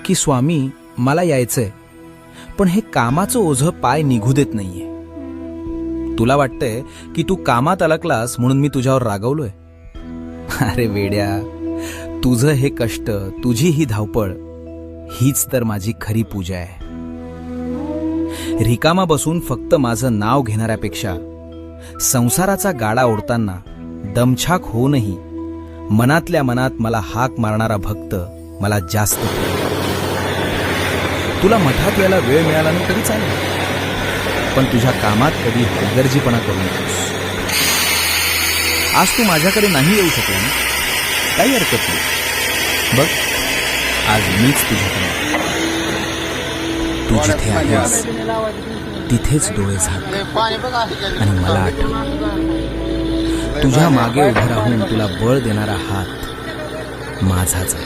की स्वामी मला यायचंय, पण हे कामाचं ओझं पाय निघू देत नाहीये. तुला वाटतंय की तू कामात अडकलास म्हणून मी तुझ्यावर रागवलोय. अरे वेड्या, तुझं हे कष्ट, तुझी ही धावपळ, हीच तर माझी खरी पूजा आहे. रिकामा बसून फक्त माझं नाव घेणाऱ्यापेक्षा संसाराचा गाडा ओढताना दमछाक होऊनही मनातल्या मनात मला हाक मारणारा भक्त मला जास्त प्रिय. तुला मठात यायला वेळ मिळाला नाही तरी चालेल, पण तुझ्या कामात कधी हलगर्जीपणा करू नकोस. आज तू माझ्याकडे नाही येऊ शकला ना, काही हरकत नाही. बघ, आज मीच तुझ्याकडे आहे. तू जिथे आहेस तिथेच डोळे झाक आणि मला आठव. तुझ्या मागे उभं राहून तुला बळ देणारा हात माझाच आहे.